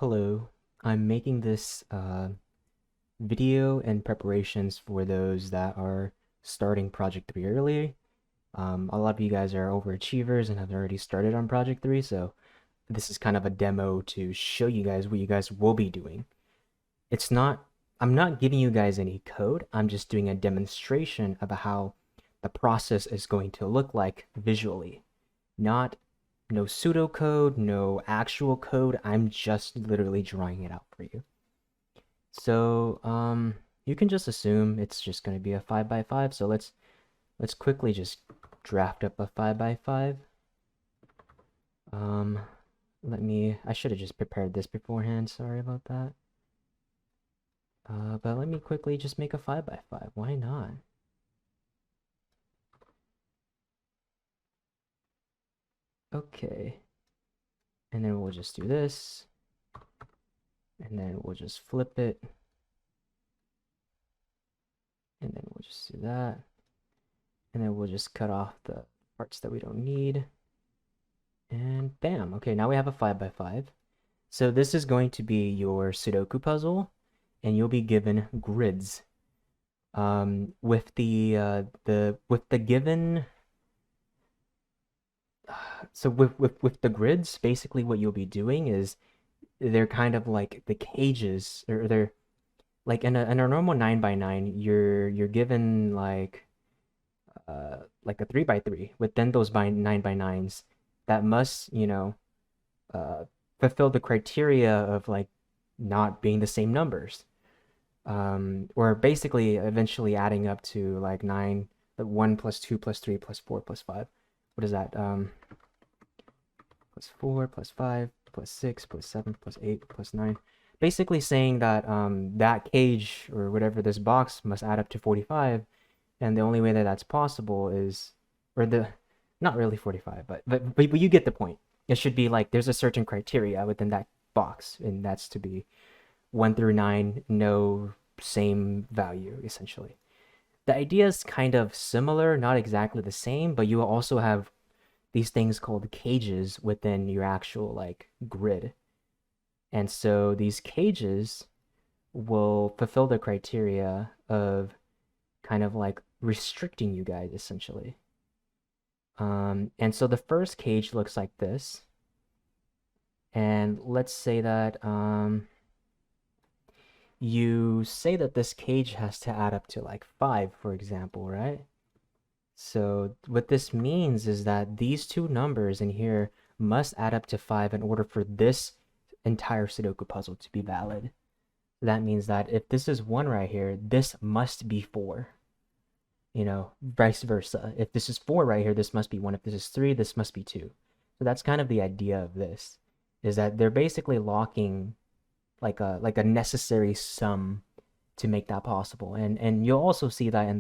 Hello, I'm making this video in preparations for those that are starting Project 3 early. A lot of you guys are overachievers and have already started on Project 3, so this is kind of a demo to show you guys what you guys will be doing. I'm not giving you guys any code, I'm just doing a demonstration of how the process is going to look like visually. No pseudocode, no actual code. I'm just literally drawing it out for you. So, you can just assume it's just going to be a 5 by 5. So let's quickly just draft up a 5 by 5. Um, I should have just prepared this beforehand. Sorry about that. But let me quickly just make a 5 by 5. Why not? Okay. And then we'll just do this. And then we'll just flip it. And then we'll just do that. And then we'll just cut off the parts that we don't need. And bam. Okay, now we have a 5 by 5. So this is going to be your Sudoku puzzle, and you'll be given grids. With the given so with the grids, basically what you'll be doing is they're kind of like the cages, or they're like in a normal 9 by 9, you're given like a 3 by 3 with then those by 9 by 9s that must, uh, fulfill the criteria of like not being the same numbers. Or basically eventually adding up to like 9, like 1 plus 2 plus 3 plus 4 plus 5. What is that? Plus 4 plus 5 plus 6 plus 7 plus 8 plus 9. Basically saying that that cage or whatever this box must add up to 45, and the only way that that's possible is, or the, not really 45, but you get the point. It should be like there's a certain criteria within that box, and that's to be 1 through 9, no same value, essentially. The idea is kind of similar, not exactly the same, but you also have these things called cages within your actual like grid. And so these cages will fulfill the criteria of kind of like restricting you guys essentially. And so the first cage looks like this. And let's say that you say that this cage has to add up to like 5, for example, right? So what this means is that these two numbers in here must add up to 5 in order for this entire Sudoku puzzle to be valid. That means that if this is 1 right here, this must be 4. Vice versa. If this is 4 right here, this must be 1. If this is 3, this must be 2. So that's kind of the idea of this, is that they're basically locking like a necessary sum to make that possible. And you'll also see that in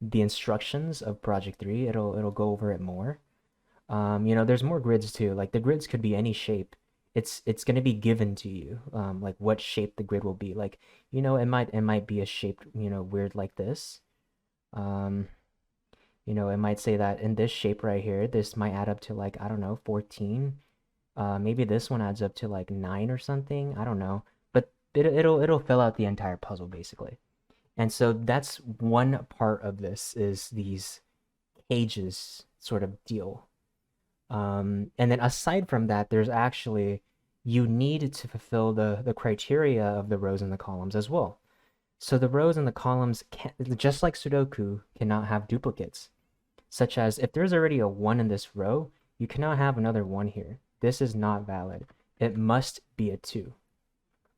the instructions of Project 3. It'll go over it more. There's more grids too. Like the grids could be any shape. It's gonna be given to you. Like what shape the grid will be. Like, it might be a shape, weird like this. Um, it might say that in this shape right here, this might add up to like, I don't know, 14. Maybe this one adds up to like 9 or something. I don't know. But it'll fill out the entire puzzle basically. And so that's one part of this, is these cages sort of deal. And then aside from that, there's actually, you need to fulfill the criteria of the rows and the columns as well. So the rows and the columns, just like Sudoku, cannot have duplicates. Such as if there's already a 1 in this row, you cannot have another 1 here. This is not valid. It must be a 2,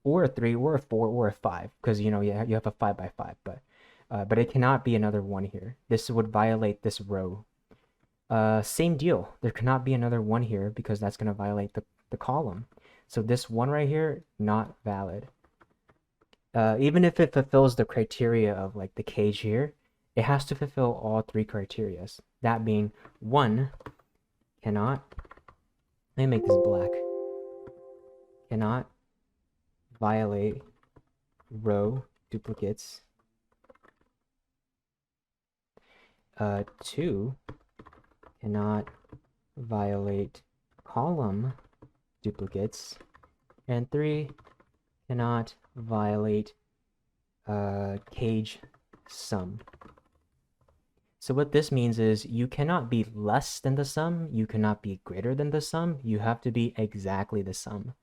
or a 3, or a 4, or a 5, because you have a 5 by 5, but it cannot be another 1 here. This would violate this row. Same deal. There cannot be another 1 here because that's going to violate the column. So this 1 right here, not valid. Even if it fulfills the criteria of like the cage here, it has to fulfill all 3 criterias. That being 1 cannot, let me make this black, cannot violate row duplicates. 2 cannot violate column duplicates, and 3 cannot violate cage sum. So what this means is you cannot be less than the sum, you cannot be greater than the sum, you have to be exactly the sum.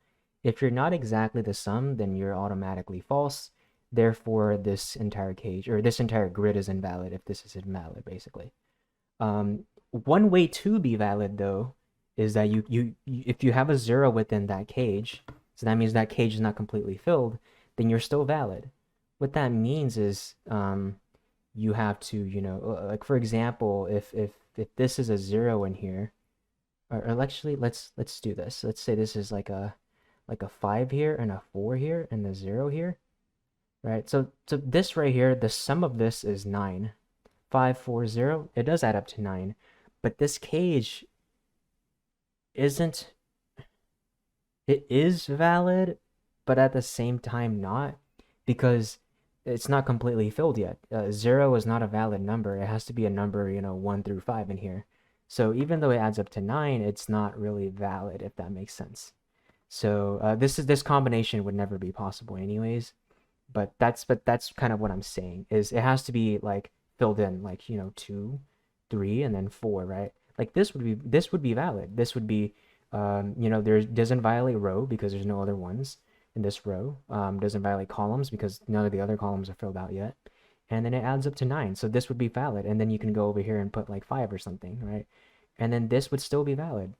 If you're not exactly the sum, then you're automatically false. Therefore, this entire cage or this entire grid is invalid if this is invalid, basically. One way to be valid though is that you if you have a 0 within that cage, so that means that cage is not completely filled, then you're still valid. What that means is you have to, like for example, if this is a 0 in here, or actually let's do this. Let's say this is like a 5 here and a 4 here and the 0 here, right? So this right here, the sum of this is 9. 5, 4, 0, it does add up to 9. But this cage isn't, it is valid, but at the same time not, because it's not completely filled yet. 0 is not a valid number. It has to be a number, 1 through 5 in here. So even though it adds up to 9, it's not really valid, if that makes sense. So this combination would never be possible anyways. But that's kind of what I'm saying is it has to be like filled in, like 2, 3, and then 4, right? Like this would be valid. This would be there doesn't violate row because there's no other ones in this row. Doesn't violate columns because none of the other columns are filled out yet. And then it adds up to 9. So this would be valid. And then you can go over here and put like 5 or something, right? And then this would still be valid.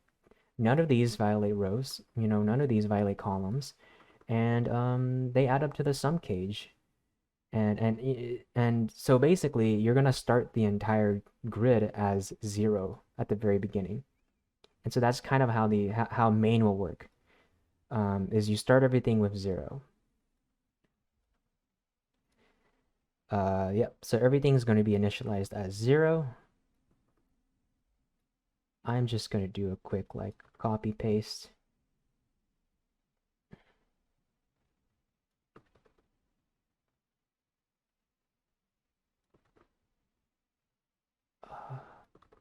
None of these violate rows, none of these violate columns, and they add up to the sum cage. And so basically you're gonna start the entire grid as 0 at the very beginning. And so that's kind of how main will work. Is you start everything with 0. Yep, so everything's going to be initialized as 0. I'm just going to do a quick like copy paste.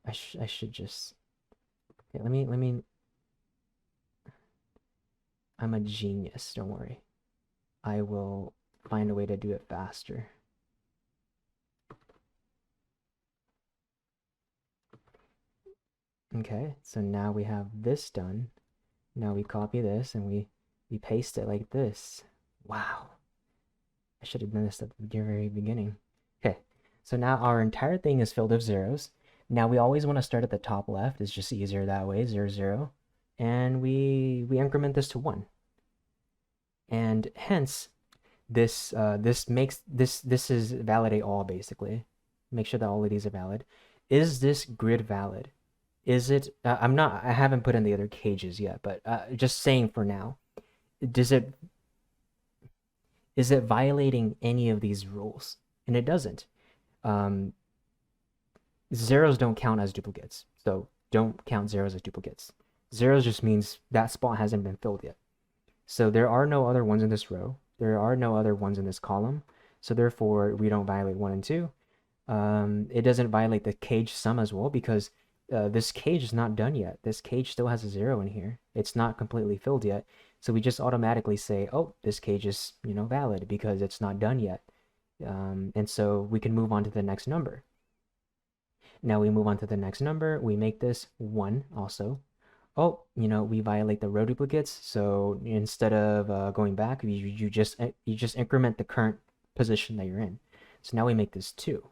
I should just let me I'm a genius, don't worry. I will find a way to do it faster. Okay, so now we have this done. Now we copy this and we paste it like this. Wow. I should have done this at the very beginning. Okay, so now our entire thing is filled with zeros. Now we always want to start at the top left. It's just easier that way, 0, 0. And we increment this to 1. And hence, this makes this is validate all basically. Make sure that all of these are valid. Is this grid valid? Is it? I haven't put in the other cages yet, but just saying for now, does it? Is it violating any of these rules? And it doesn't. Um, Zeros don't count as duplicates, so don't count zeros as duplicates. Zeros just means that spot hasn't been filled yet. So there are no other ones in this row. There are no other ones in this column. So therefore, we don't violate 1 and 2. It doesn't violate the cage sum as well because this cage is not done yet. This cage still has a 0 in here. It's not completely filled yet. So we just automatically say, oh, this cage is, valid because it's not done yet. And so we can move on to the next number. Now we move on to the next number. We make this 1 also. Oh, we violate the row duplicates. So instead of going back, you just increment the current position that you're in. So now we make this 2.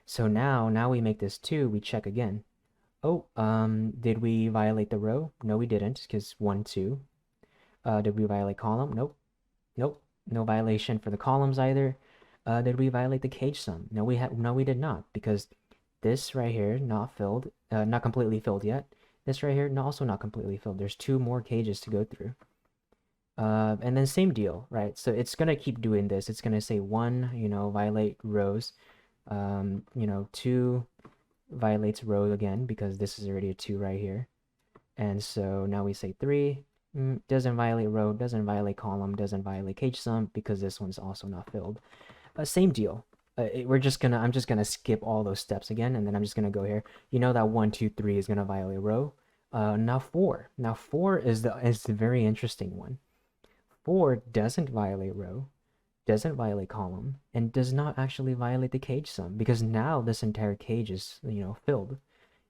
So now we make this 2, we check again. Oh, did we violate the row? No, we didn't, because 1, 2. Did we violate column? Nope. Nope. No violation for the columns either. Did we violate the cage sum? No, we did not, because this right here, not filled, not completely filled yet. This right here, also not completely filled. There's 2 more cages to go through. And then same deal, right? So it's gonna keep doing this. It's gonna say 1, violate rows. 2 violates row again because this is already a 2 right here. And so now we say 3 doesn't violate row, doesn't violate column, doesn't violate cage sum because this one's also not filled. Same deal. I'm just gonna skip all those steps again, and then I'm just gonna go here. You know that 1, 2, 3 is gonna violate row. Now 4. Now 4 is the very interesting one. 4 doesn't violate row, doesn't violate column, and does not actually violate the cage sum because now this entire cage is, filled.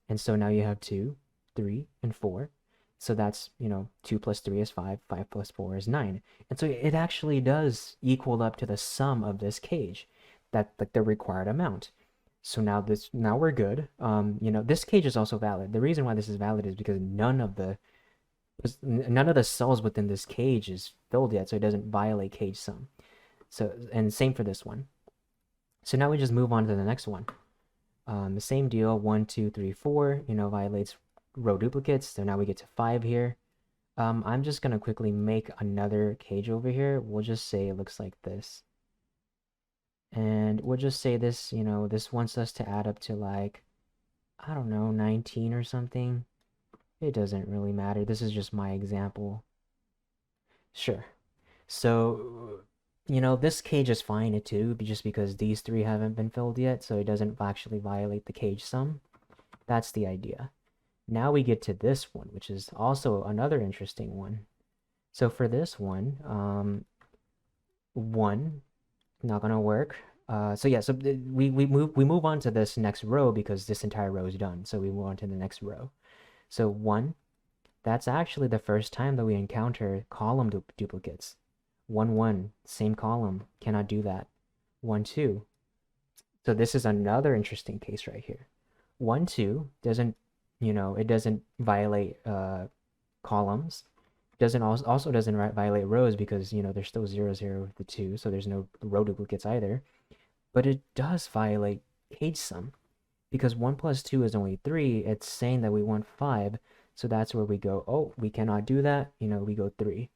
And so now you have 2, 3, and 4. So that's, 2 plus 3 is 5, 5 plus 4 is 9. And so it actually does equal up to the sum of this cage, that like the required amount. So now we're good. This cage is also valid. The reason why this is valid is because none of the cells within this cage is filled yet, so it doesn't violate cage sum. So, and same for this one. So now we just move on to the next one. The same deal, 1, 2, 3, 4, violates row duplicates. So now we get to 5 here. I'm just gonna quickly make another cage over here. We'll just say it looks like this. And we'll just say this, this wants us to add up to like, I don't know, 19 or something. It doesn't really matter. This is just my example. Sure. So, this cage is fine too, just because these 3 haven't been filled yet, so it doesn't actually violate the cage sum. That's the idea. Now we get to this one, which is also another interesting one. So for this one, 1, not gonna work. So yeah, so we move on to this next row because this entire row is done. So we move on to the next row. So 1, that's actually the first time that we encounter column duplicates. 1, 1, same column, cannot do that. 1, 2. So this is another interesting case right here. 1, 2 doesn't, it doesn't violate columns. Doesn't also doesn't violate rows because there's still zeros here with the 2, so there's no row duplicates either. But it does violate cage sum because 1 plus 2 is only 3. It's saying that we want 5, so that's where we go. Oh, we cannot do that. We go 3.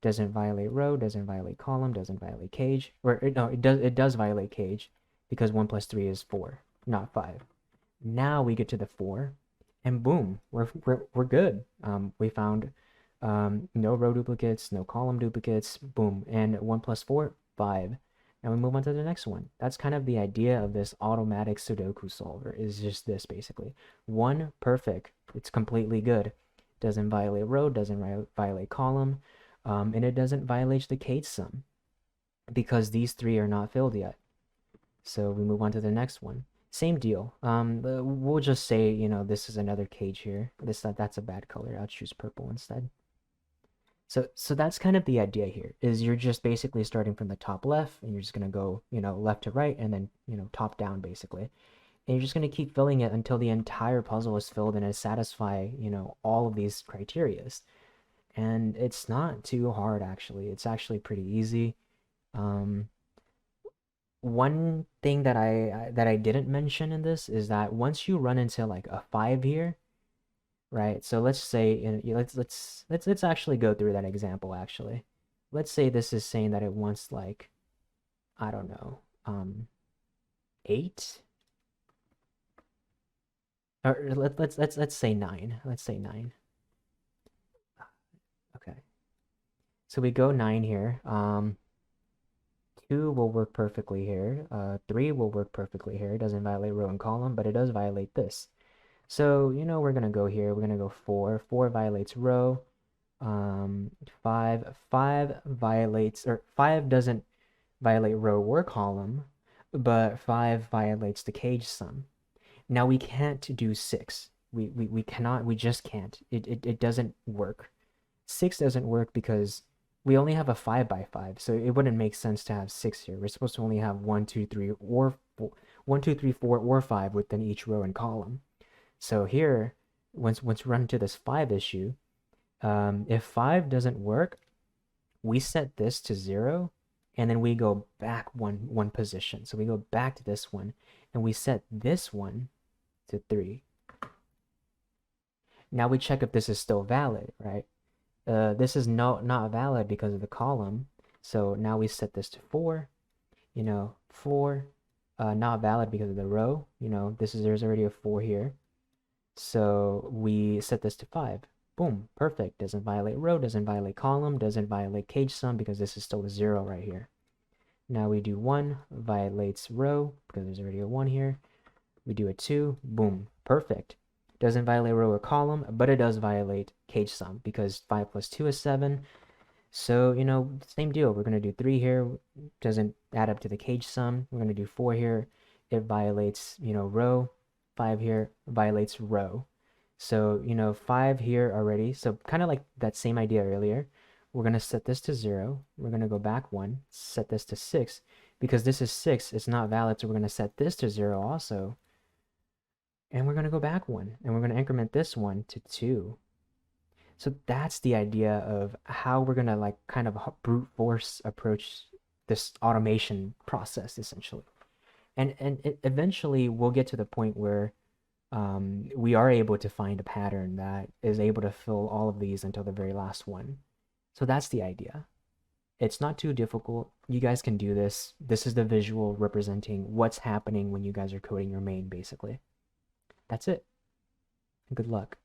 Doesn't violate row, doesn't violate column, doesn't violate cage. Or no, it does violate cage because 1 plus 3 is 4, not 5. Now we get to the 4, and boom, we're good. We found no row duplicates, no column duplicates, boom, and 1 plus 4, 5. Now we move on to the next one. That's kind of the idea of this automatic Sudoku solver, is just this basically. 1, perfect, it's completely good. Doesn't violate row, doesn't violate column, and it doesn't violate the cage sum because these 3 are not filled yet. So we move on to the next one. Same deal. We'll just say, this is another cage here. That's a bad color. I'll choose purple instead. So that's kind of the idea here, is you're just basically starting from the top left, and you're just going to go, left to right, and then, top down, basically. And you're just going to keep filling it until the entire puzzle is filled and it satisfy, all of these criterias. And it's not too hard, actually. It's actually pretty easy. One thing that I didn't mention in this is that once you run into like a 5 here, right? So let's say let's actually go through that example actually. Let's say this is saying that it wants like, I don't know, 8, or let's say 9. Let's say 9. Okay. So we go 9 here. 2 will work perfectly here. 3 will work perfectly here. It doesn't violate row and column, but it does violate this. So, we're going to go here. We're going to go 4. 4 violates row. 5 violates, or 5 doesn't violate row or column, but 5 violates the cage sum. Now we can't do 6. We cannot, we just can't. It doesn't work. 6 doesn't work because we only have a 5 by 5, so it wouldn't make sense to have 6 here. We're supposed to only have 1, 2, 3, or 4, 1, 2, 3, 4, or 5 within each row and column. So here, once we run into this 5 issue, if 5 doesn't work, we set this to 0, and then we go back one position. So we go back to this one, and we set this one to 3. Now we check if this is still valid, right? This is not valid because of the column. So now we set this to 4. 4, not valid because of the row. There's already a 4 here. So we set this to 5. Boom, perfect. Doesn't violate row, doesn't violate column, doesn't violate cage sum because this is still a 0 right here. Now we do 1, violates row because there's already a 1 here. We do a 2, boom, perfect. Doesn't violate row or column, but it does violate cage sum because 5 plus 2 is 7. So, same deal. We're going to do 3 here. Doesn't add up to the cage sum. We're going to do 4 here. It violates, row. 5 here violates row. So, 5 here already. So kind of like that same idea earlier. We're going to set this to 0. We're going to go back 1. Set this to 6. Because this is 6, it's not valid. So we're going to set this to 0 also. And we're going to go back 1. And we're going to increment this one to 2. So that's the idea of how we're gonna like kind of brute force approach this automation process essentially. And eventually we'll get to the point where we are able to find a pattern that is able to fill all of these until the very last one. So that's the idea. It's not too difficult. You guys can do this. This is the visual representing what's happening when you guys are coding your main, basically. That's it. Good luck.